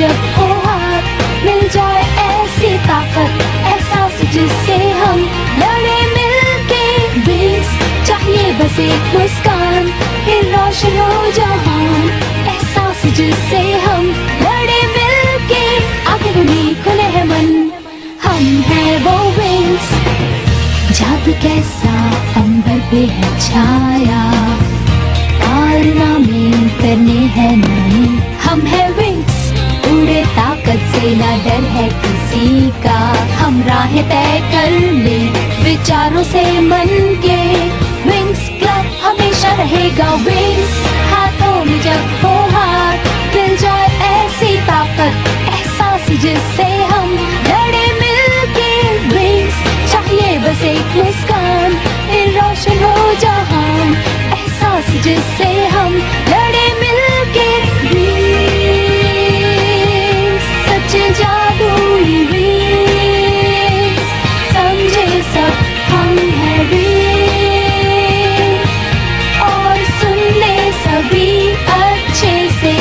जब हो हाथ मिल जाए ऐसी ताकत, एहसास जिससे हम लड़े मिलके। विंग्स चाहिए बस एक मुस्कान, फिर रोशन हो जहान, एहसास जिससे हम लड़े मिलके। आगे उन्हीं खुले है मन, हम हैं वो विंग्स। जादू कैसा अंबर पे है छाया, कारनामे करने हैं नए। हम हैं विंग्स, उड़े ताकत से ना डर है किसी का। हम राहें तय कर ले विचारों से मन के। विंग्स क्लब हमेशा रहेगा विंग्स। हाथों में जब हो हाथ मिल जाए ऐसी ताकत, एहसास जिससे हम लड़े मिलके। विंग्स चाहिए बस एक मुस्कान, फिर रोशन हो जहान, एहसास जिससे हम लड़े मिलके। विंग्स सच्चे जादुई विंग्स, समझे सब हम हैं विंग्स। और सुन ले सभी अच्छे से,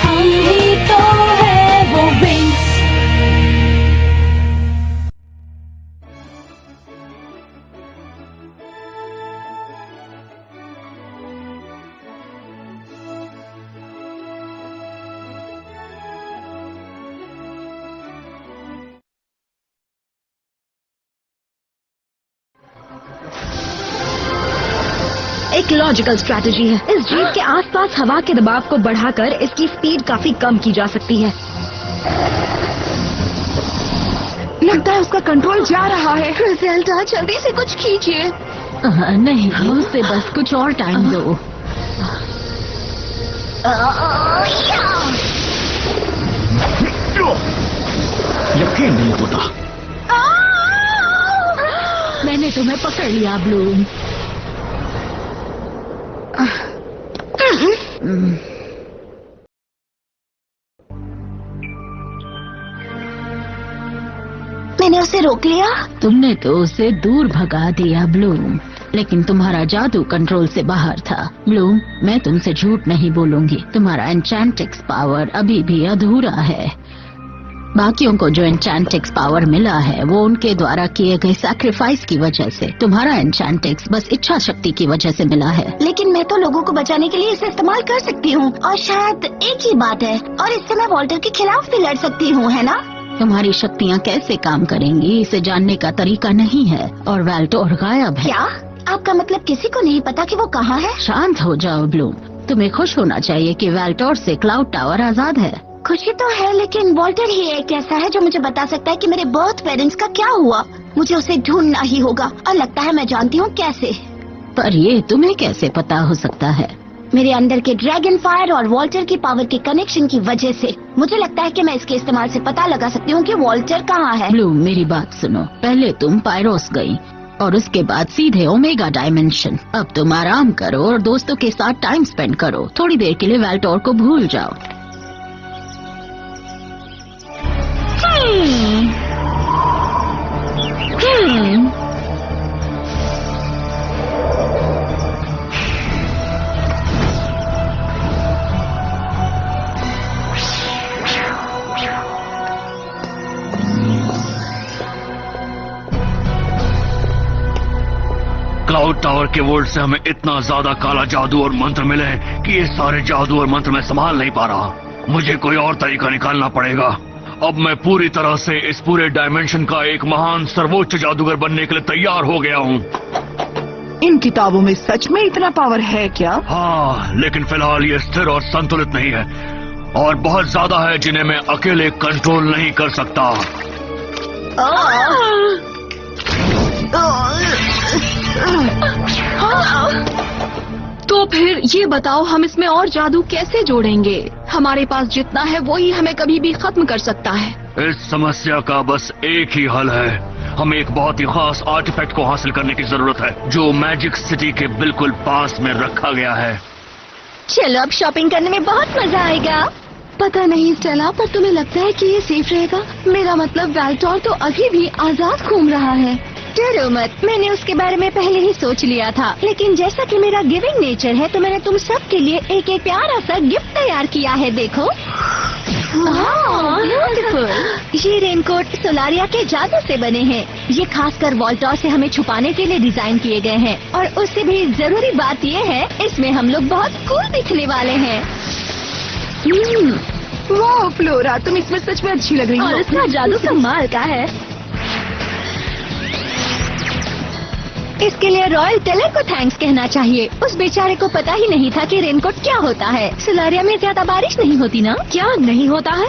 हम ही तो है वो विंग्स। एक लॉजिकल स्ट्रैटेजी है। इस जीप के आसपास हवा के दबाव को बढ़ाकर इसकी स्पीड काफी कम की जा सकती है। लगता है उसका कंट्रोल जा रहा है। रिजल्टा जल्दी से कुछ कीजिए। नहीं, उसे बस कुछ और टाइम दो। यकीन नहीं होता। मैंने तुम्हें पकड़ लिया ब्लूम। मैंने उसे रोक लिया। तुमने तो उसे दूर भगा दिया ब्लूम, लेकिन तुम्हारा जादू कंट्रोल से बाहर था। ब्लूम, मैं तुमसे झूठ नहीं बोलूंगी, तुम्हारा एन्चेंटिक्स पावर अभी भी अधूरा है। बाकियों को जो एन्चेंटिक्स पावर मिला है वो उनके द्वारा किए गए सैक्रिफाइस की वजह से। तुम्हारा एन्चेंटिक्स बस इच्छा शक्ति की वजह से मिला है। लेकिन मैं तो लोगों को बचाने के लिए इसे इस्तेमाल कर सकती हूँ, और शायद एक ही बात है, और इससे मैं वॉल्टर के खिलाफ भी लड़ सकती हूँ, है ना? तुम्हारी शक्तियाँ कैसे काम करेंगी इसे जानने का तरीका नहीं है, और वेल्टोर गायब है। क्या आपका मतलब किसी को नहीं पता कि वो कहाँ है? शांत हो जाओ ब्लूम, तुम्हें खुश होना चाहिए कि वेल्टोर से क्लाउड टावर आजाद है। खुशी तो है, लेकिन वॉल्टर ही एक ऐसा है जो मुझे बता सकता है कि मेरे बर्थ पेरेंट्स का क्या हुआ। मुझे उसे ढूंढना ही होगा, और लगता है मैं जानती हूँ कैसे। पर ये तुम्हें कैसे पता हो सकता है? मेरे अंदर के ड्रैगन फायर और वॉल्टर की पावर के कनेक्शन की वजह से मुझे लगता है कि मैं इसके इस्तेमाल से पता लगा सकती हूँ कि वॉल्टर कहाँ है। ब्लूम, मेरी बात सुनो। पहले तुम पायरोस गई और उसके बाद सीधे ओमेगा डायमेंशन। अब तुम आराम करो और दोस्तों के साथ टाइम स्पेंड करो। थोड़ी देर के लिए वेल्टोर को भूल जाओ। क्लाउड टावर के वोल्ट से हमें इतना ज्यादा काला जादू और मंत्र मिले हैं कि ये सारे जादू और मंत्र मैं संभाल नहीं पा रहा। मुझे कोई और तरीका निकालना पड़ेगा। अब मैं पूरी तरह से इस पूरे डायमेंशन का एक महान सर्वोच्च जादूगर बनने के लिए तैयार हो गया हूँ। इन किताबों में सच में इतना पावर है क्या? हाँ, लेकिन फिलहाल ये स्थिर और संतुलित नहीं है, और बहुत ज्यादा है जिन्हें मैं अकेले कंट्रोल नहीं कर सकता। तो फिर ये बताओ, हम इसमें और जादू कैसे जोड़ेंगे? हमारे पास जितना है वो ही हमें कभी भी खत्म कर सकता है। इस समस्या का बस एक ही हल है। हमें एक बहुत ही खास आर्टिफैक्ट को हासिल करने की जरूरत है जो मैजिक सिटी के बिल्कुल पास में रखा गया है। चलो अब शॉपिंग करने में बहुत मजा आएगा। पता नहीं स्टेला, पर तुम्हें लगता है कि ये सेफ रहेगा? मेरा मतलब वेल्टोर तो अभी भी आजाद घूम रहा है। डरो मत, मैंने उसके बारे में पहले ही सोच लिया था। लेकिन जैसा कि मेरा गिविंग नेचर है तो मैंने तुम सब के लिए एक एक प्यारा सा गिफ्ट तैयार किया है। देखो। ब्यूटीफुल। ये रेनकोट सोलारिया के जादू से बने हैं। ये खासकर वॉल्टॉर से हमें छुपाने के लिए डिजाइन किए गए हैं। और उससे भी जरूरी बात ये है, इसमें हम लोग बहुत कूल दिखने वाले हैं। वाह फ्लोरा, तुम इसमें सच में अच्छी लग रही और हो। इसका जादू कमाल का है। इसके लिए रॉयल टेलर को थैंक्स कहना चाहिए। उस बेचारे को पता ही नहीं था कि रेनकोट क्या होता है। सोलारिया में ज्यादा बारिश नहीं होती ना? क्या नहीं होता है?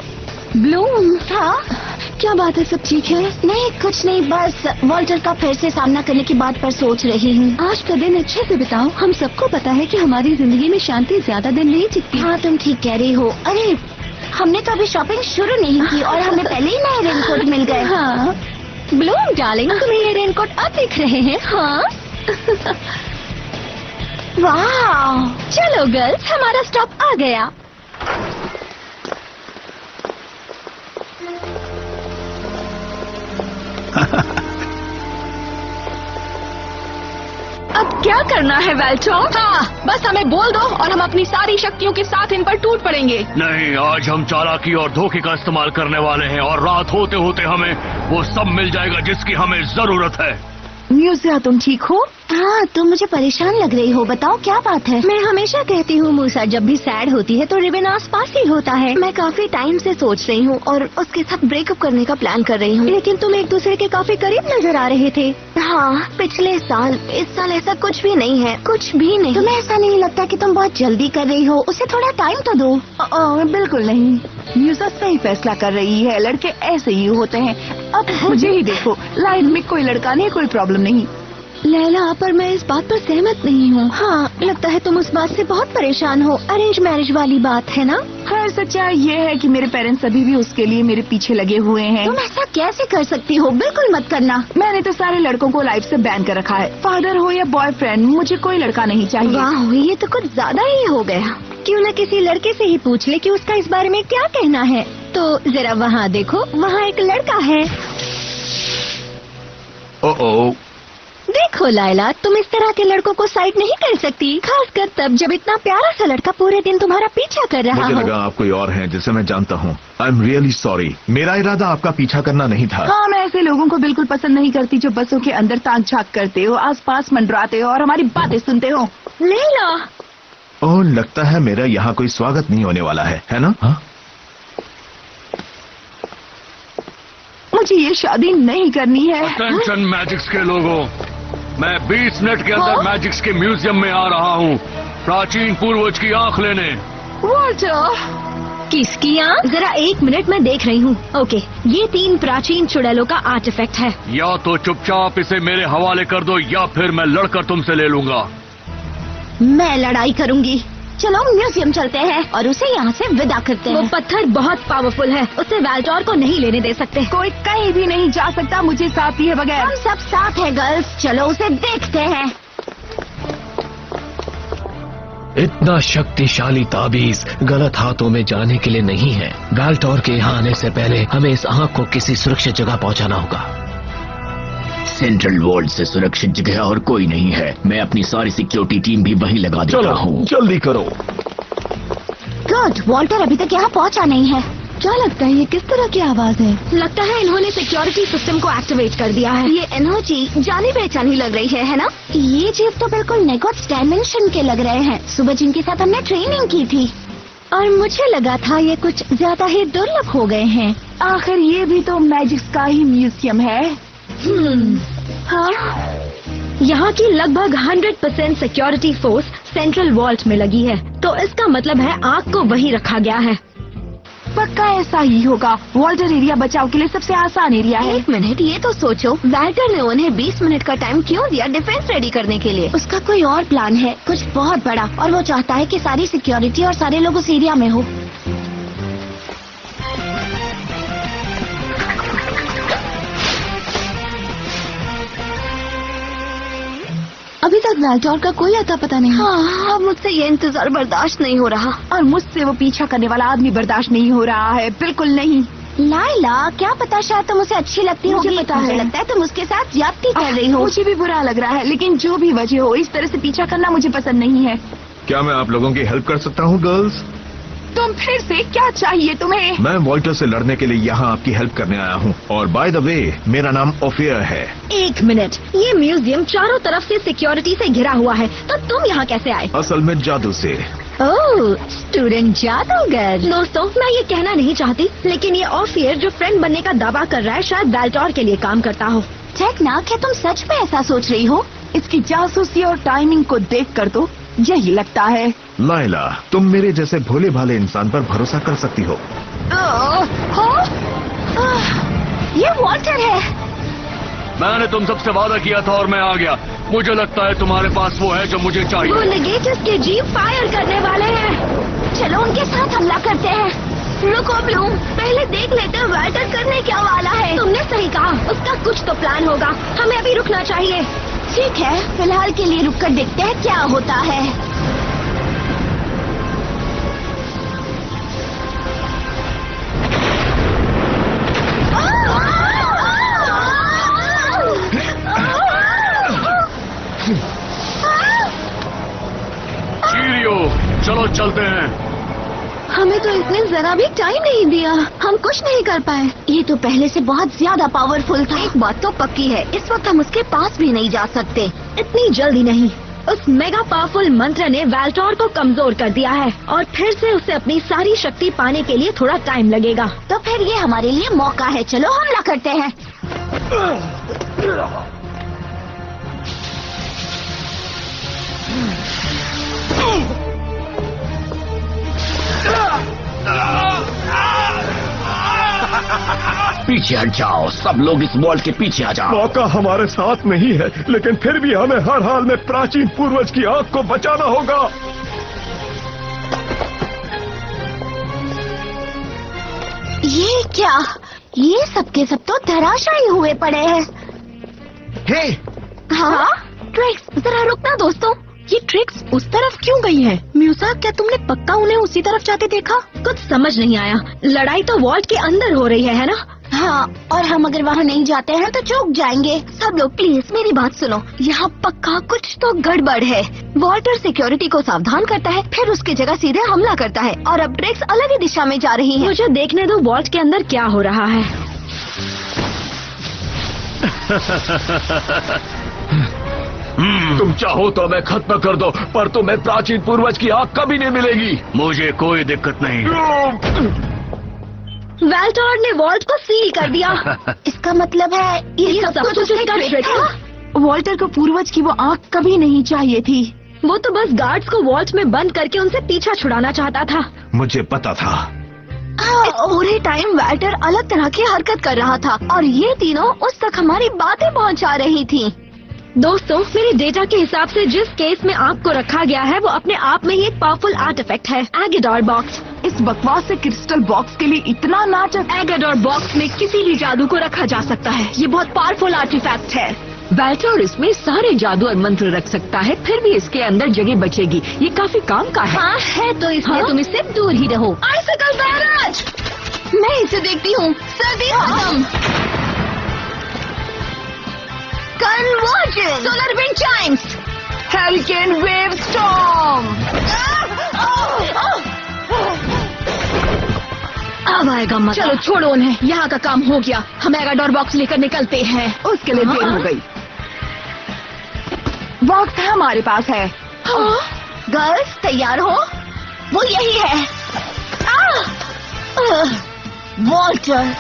ब्लूम, हाँ क्या बात है, सब ठीक है? नहीं कुछ नहीं, बस वॉल्टर का फिर से सामना करने की बात पर सोच रही हूँ। आज का दिन अच्छे से बिताओ। हम सबको पता है कि हमारी जिंदगी में शांति ज्यादा दिन नहीं टिकती। हाँ तुम ठीक कह रही हो। अरे हमने तो अभी शॉपिंग शुरू नहीं की और हमें पहले ही नए रेनकोट मिल गए। हाँ ब्लूम डार्लिंग, तुम्हें ये रेनकोट अब दिख रहे हैं? हाँ वाह, चलो गर्ल्स, हमारा स्टॉप आ गया। अब क्या करना है वेल्टॉर? हाँ, बस हमें बोल दो और हम अपनी सारी शक्तियों के साथ इन पर टूट पड़ेंगे। नहीं, आज हम चालाकी और धोखे का इस्तेमाल करने वाले हैं और रात होते होते हमें वो सब मिल जाएगा जिसकी हमें जरूरत है। म्यूजिया, तुम ठीक हो? हाँ तुम मुझे परेशान लग रही हो, बताओ क्या बात है? मैं हमेशा कहती हूँ मूसा, जब भी सैड होती है तो रिबन आसपास ही होता है। मैं काफी टाइम से सोच रही हूँ और उसके साथ ब्रेकअप करने का प्लान कर रही हूँ, लेकिन तुम एक दूसरे के काफी करीब नजर आ रहे थे। हाँ पिछले साल, इस साल ऐसा कुछ भी नहीं है, कुछ भी नहीं। तुम्हें ऐसा नहीं लगता कि तुम बहुत जल्दी कर रही हो? उसे थोड़ा टाइम तो दो। बिल्कुल नहीं, म्यूजिया सही फैसला कर रही है। लड़के ऐसे ही होते हैं। अब मुझे ही देखो, लाइफ में कोई लड़का नहीं, कोई प्रॉब्लम नहीं। लैला, पर मैं इस बात पर सहमत नहीं हूँ। हाँ लगता है तुम उस बात से बहुत परेशान हो। अरेंज मैरिज वाली बात है ना? खैर सच्चाई ये है कि मेरे पेरेंट्स अभी भी उसके लिए मेरे पीछे लगे हुए हैं। तुम ऐसा कैसे कर सकती हो? बिल्कुल मत करना। मैंने तो सारे लड़कों को लाइफ से बैन कर रखा है, फादर हो या बॉयफ्रेंड, मुझे कोई लड़का नहीं चाहिए। वाह, ये तो कुछ ज्यादा ही हो गया। क्यों न किसी लड़के से ही पूछ ले कि उसका इस बारे में क्या कहना है। तो जरा वहाँ देखो, वहाँ एक लड़का है। ओह, देखो लाइला, तुम इस तरह के लड़कों को साइड नहीं कर सकती, खासकर तब जब इतना प्यारा सा लड़का पूरे दिन तुम्हारा पीछा कर रहा मुझे हो। लगा आप कोई और हैं जिसे मैं जानता हूँ। आई एम रियली सॉरी, मेरा इरादा आपका पीछा करना नहीं था। हाँ, मैं ऐसे लोगों को बिल्कुल पसंद नहीं करती जो बसों के अंदर ताक झाक करते हो, आसपास मंडराते हो और हमारी बातें सुनते हो। लैला, ओह, लगता है मेरा यहाँ कोई स्वागत नहीं होने वाला है ना? हाँ? मुझे ये शादी नहीं करनी है। अटेंशन मैजिक्स के लोगों, मैं 20 मिनट के अंदर मैजिक्स के म्यूजियम में आ रहा हूँ, प्राचीन पूर्वज की आंख लेने। वॉल्टर, किसकी आँख? जरा एक मिनट, मैं देख रही हूँ। ओके, ये 3 प्राचीन चुड़ैलों का आर्टिफैक्ट है। या तो चुपचाप इसे मेरे हवाले कर दो या फिर मैं लड़कर तुमसे ले लूंगा। मैं लड़ाई करूंगी। चलो म्यूजियम चलते हैं और उसे यहाँ से विदा करते हैं। वो पत्थर बहुत पावरफुल है, उसे वेल्टॉर को नहीं लेने दे सकते। कोई कहीं भी नहीं जा सकता मुझे साथ लिए बगैर। हम सब साथ हैं गर्ल्स, चलो उसे देखते हैं। इतना शक्तिशाली ताबीज गलत हाथों में जाने के लिए नहीं है। वेल्टॉर के यहाँ आने से पहले हमें इस आंख को किसी सुरक्षित जगह पहुँचाना होगा। सेंट्रल वर्ल्ड से सुरक्षित जगह और कोई नहीं है। मैं अपनी सारी सिक्योरिटी टीम भी वहीं लगा देता हूँ। जल्दी करो। गुड, वॉल्टर अभी तक यहाँ पहुँचा नहीं है। क्या लगता है ये किस तरह की आवाज है? लगता है इन्होंने सिक्योरिटी सिस्टम को एक्टिवेट कर दिया है। ये एनर्जी जानी पहचानी लग रही है ना? ये जीव तो बिल्कुल नेगोट्स डायमेंशन के लग रहे हैं। सुबह जिनके साथ हमने ट्रेनिंग की थी और मुझे लगा था ये कुछ ज्यादा ही दुर्लभ हो गए हैं। आखिर ये भी तो मैजिक्स का ही म्यूजियम है। हाँ, यहाँ की लगभग 100% सिक्योरिटी फोर्स सेंट्रल वॉल्ट में लगी है, तो इसका मतलब है आग को वहीं रखा गया है। पक्का ऐसा ही होगा। वॉल्टर एरिया बचाव के लिए सबसे आसान एरिया है। एक मिनट, ये तो सोचो, वेल्टर ने उन्हें 20 मिनट का टाइम क्यों दिया डिफेंस रेडी करने के लिए? उसका कोई और प्लान है, कुछ बहुत बड़ा, और वो चाहता है कि सारी सिक्योरिटी और सारे लोग उस एरिया में हो। अभी तक वेल्टॉर का कोई अता पता नहीं। हाँ, अब मुझसे ये इंतजार बर्दाश्त नहीं हो रहा। और मुझसे वो पीछा करने वाला आदमी बर्दाश्त नहीं हो रहा है, बिल्कुल नहीं। लाइला, क्या पता, शायद तुम उसे अच्छी लगती हो। मुझे पता है। लगता है तुम उसके साथ ज्यादती कर रही हो। मुझे भी बुरा लग रहा है, लेकिन जो भी वजह हो, इस तरह से पीछा करना मुझे पसंद नहीं है। क्या मैं आप लोगों की हेल्प कर सकता हूँ गर्ल्स? तुम फिर से क्या चाहिए तुम्हें? मैं वॉल्टर से लड़ने के लिए यहाँ आपकी हेल्प करने आया हूँ। और बाय द वे, मेरा नाम ओफियर है। एक मिनट, ये म्यूजियम चारों तरफ से सिक्योरिटी से घिरा हुआ है, तो तुम यहाँ कैसे आए? असल में जादू से। ओह, स्टूडेंट जादूगर। दोस्तों, मैं ये कहना नहीं चाहती, लेकिन ये ऑफियर जो फ्रेंड बनने का दावा कर रहा है शायद वैल्टोर के लिए काम करता हो। टेक्ना, क्या तुम सच में ऐसा सोच रही हो? इसकी जासूसी और टाइमिंग को देखकर तो यही लगता है। लाइला, तुम मेरे जैसे भोले भाले इंसान पर भरोसा कर सकती हो। ये वॉल्टर है। मैंने तुम सबसे वादा किया था और मैं आ गया। मुझे लगता है तुम्हारे पास वो है जो मुझे वो चाहिए। नेगेटिव्स के जीप फायर करने वाले हैं। चलो उनके साथ हमला करते हैं। रुको ब्लूम, पहले देख लेते हैं वॉल्टर करने क्या वाला है। तुमने सही कहा, उसका कुछ तो प्लान होगा। हमें अभी रुकना चाहिए। ठीक है, फिलहाल के लिए रुककर देखते हैं क्या होता है। चीरियो, चलो चलते हैं। हमें तो इसने जरा भी टाइम नहीं दिया। हम कुछ नहीं कर पाए। ये तो पहले से बहुत ज्यादा पावरफुल था। एक बात तो पक्की है, इस वक्त हम उसके पास भी नहीं जा सकते। इतनी जल्दी नहीं। उस मेगा पावरफुल मंत्र ने वैल्टोर को कमजोर कर दिया है और फिर से उसे अपनी सारी शक्ति पाने के लिए थोड़ा टाइम लगेगा। तो फिर ये हमारे लिए मौका है। चलो हमला करते हैं। पीछे हट जाओ, सब लोग इस वॉल्ट के पीछे आ जाओ। मौका हमारे साथ नहीं है, लेकिन फिर भी हमें हर हाल में प्राचीन पूर्वज की आंख को बचाना होगा। ये क्या? ये सब के सब तो धराशायी हुए पड़े हैं। हे, हाँ ट्रिक्स, जरा रुकना दोस्तों। ये ट्रिक्स उस तरफ क्यों गई है? म्यूसा, क्या तुमने पक्का उन्हें उसी तरफ जाते देखा? कुछ समझ नहीं आया। लड़ाई तो वॉल्ट के अंदर हो रही है ना? हाँ, और हम अगर वहाँ नहीं जाते हैं तो चूक जाएंगे। सब लोग प्लीज मेरी बात सुनो। यहाँ पक्का कुछ तो गड़बड़ है। वॉल्टर सिक्योरिटी को सावधान करता है, फिर उसकी जगह सीधे हमला करता है और अब ट्रिक्स अलग ही दिशा में जा रही है। मुझे देखने दो वॉल्ट के अंदर क्या हो रहा है। तुम चाहो तो मैं खत्म कर दो, पर तुम्हें प्राचीन पूर्वज की आंख कभी नहीं मिलेगी। मुझे कोई दिक्कत नहीं। वैल्टोर ने वॉल्ट को सील कर दिया। इसका मतलब है ये सब कुछ उसका ट्रिक था। वॉल्टर को पूर्वज की वो आंख कभी नहीं चाहिए थी। वो तो बस गार्ड्स को वॉल्ट में बंद करके उनसे पीछा छुड़ाना चाहता था। मुझे पता था। इस पूरे टाइम वैल्टर अलग तरह की हरकत कर रहा था और ये तीनों उस तक हमारी बातें पहुंचा रही थी। दोस्तों, मेरे डेटा के हिसाब से जिस केस में आग को रखा गया है वो अपने आप में ही एक पावरफुल आर्टिफैक्ट है, एगेडोर बॉक्स। इस बकवास से क्रिस्टल बॉक्स के लिए इतना नाटक। एगेडोर बॉक्स में किसी भी जादू को रखा जा सकता है। ये बहुत पावरफुल आर्टिफैक्ट है। वैल्टोर इसमें सारे जादू और मंत्र रख सकता है, फिर भी इसके अंदर जगह बचेगी। ये काफी काम का है। हाँ है तो इसलिए तुम इससे दूर ही रहो। आइसिकल बैराज, मैं इसे देखती हूँ। सर्दी खत्म। Conversion, solar wind Chimes, hurricane wave storm. अब आएगा मजा। चलो छोड़ो उन्हें, यहाँ का काम हो गया। हम एगाडोर बॉक्स लेकर निकलते हैं। उसके लिए देर हो गई। वक्त हमारे पास है। गर्ल्स तैयार हो? वो यही है। वॉल्टर।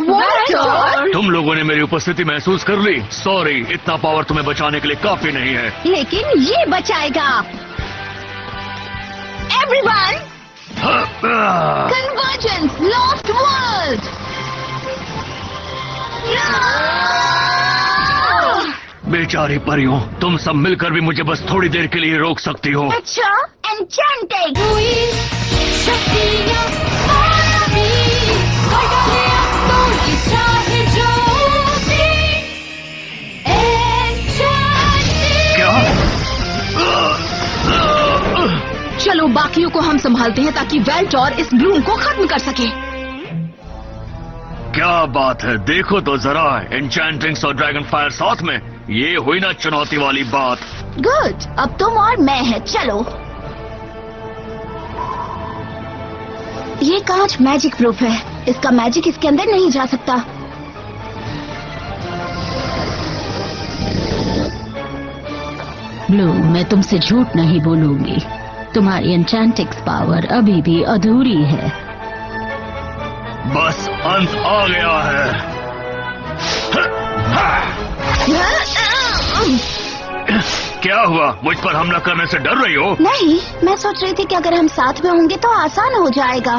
वॉल्टर, तुम लोगों ने मेरी उपस्थिति महसूस कर ली। सॉरी, इतना पावर तुम्हें बचाने के लिए काफी नहीं है। लेकिन ये बचाएगा। Everyone, convergence, lost world. बेचारी परियों, तुम सब मिलकर भी मुझे बस थोड़ी देर के लिए रोक सकती हो। अच्छा, एन्चेंटेड। चलो बाकियों को हम संभालते हैं ताकि वैल्टोर इस ब्लूम को खत्म कर सके। क्या बात है, देखो तो जरा, एन्चेंटिंग्स और ड्रैगन फायर साथ में। ये हुई ना चुनौती वाली बात। गुड, अब तुम और मैं है। चलो। ये कांच मैजिक प्रूफ है। इसका मैजिक इसके अंदर नहीं जा सकता। ब्लू, मैं तुमसे झूठ नहीं बोलूंगी। तुम्हारी एन्चेंटिक्स पावर अभी भी अधूरी है। बस अंत आ गया है। क्या हुआ? मुझ पर हमला करने से डर रही हो? नहीं, मैं सोच रही थी कि अगर हम साथ में होंगे तो आसान हो जाएगा।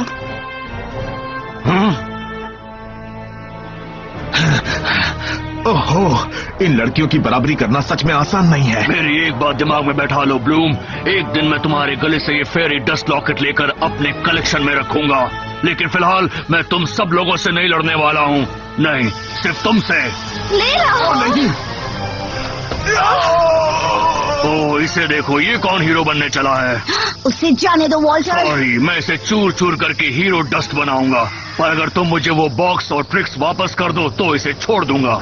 ओहो, इन लड़कियों की बराबरी करना सच में आसान नहीं है। मेरी एक बात दिमाग में बैठा लो ब्लूम, एक दिन मैं तुम्हारे गले से ये फेरी डस्ट लॉकेट लेकर अपने कलेक्शन में रखूंगा। लेकिन फिलहाल मैं तुम सब लोगों से नहीं लड़ने वाला हूँ। नहीं, सिर्फ तुमसे। ले लो। नहीं। ओ, इसे देखो, ये कौन हीरो बनने चला है? उसे जाने दो वॉल्टर। सॉरी, मैं इसे चूर चूर करके हीरो डस्ट बनाऊंगा। पर अगर तुम मुझे वो बॉक्स और ट्रिक्स वापस कर दो तो इसे छोड़ दूंगा।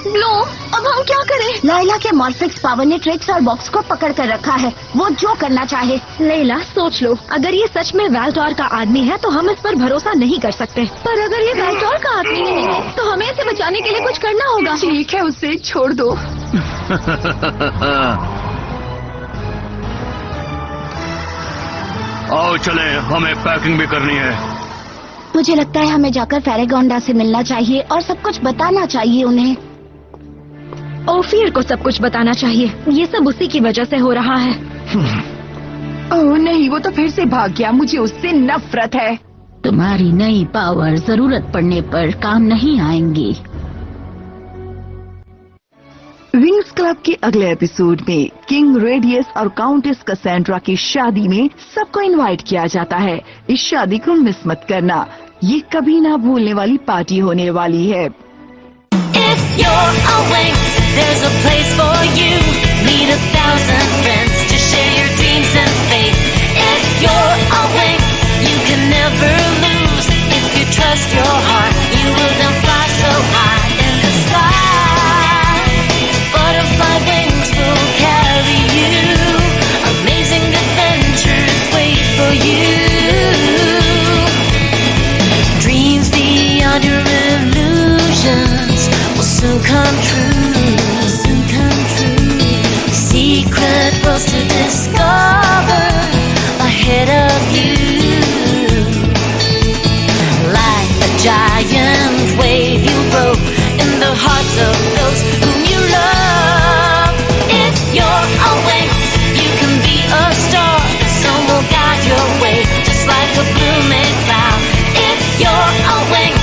ब्लूम, अब हम क्या करें? लैला के मॉर्फिक्स पावर ने ट्रिक्स और बॉक्स को पकड़ कर रखा है। वो जो करना चाहे। लैला, सोच लो, अगर ये सच में वैल्टोर का आदमी है तो हम इस पर भरोसा नहीं कर सकते। पर अगर ये वैल्टोर का आदमी नहीं है तो हमें इसे बचाने के लिए कुछ करना होगा। ठीक है, उसे छोड़ दो। आओ चले, हमें पैकिंग भी करनी है। मुझे लगता है हमें जाकर फेरेगोंडा से मिलना चाहिए और सब कुछ बताना चाहिए उन्हें। ओफियर को सब कुछ बताना चाहिए। ये सब उसी की वजह से हो रहा है। ओह नहीं, वो तो फिर से भाग गया। मुझे उससे नफरत है। तुम्हारी नई पावर जरूरत पड़ने पर काम नहीं आएंगी। विंग्स क्लब के अगले एपिसोड में किंग रेडियस और काउंटेस कैसेंड्रा की शादी में सबको इनवाइट किया जाता है। इस शादी को मिस मत करना, ये कभी ना भूलने वाली पार्टी होने वाली है। If you're awake, there's a place for you. Meet 1,000 friends to share your dreams and faith. If you're awake, you can never lose. If you trust your heart, you will then fly so high in the sky. Butterfly wings will carry you. Amazing adventures wait for you. Dreams beyond your illusions will soon come true. Soon come true. Secret worlds to discover ahead of you. Like a giant wave, you grow in the hearts of those whom you love. If you're awake, you can be a star. The sun will guide your way, just like a blooming cloud. If you're awake,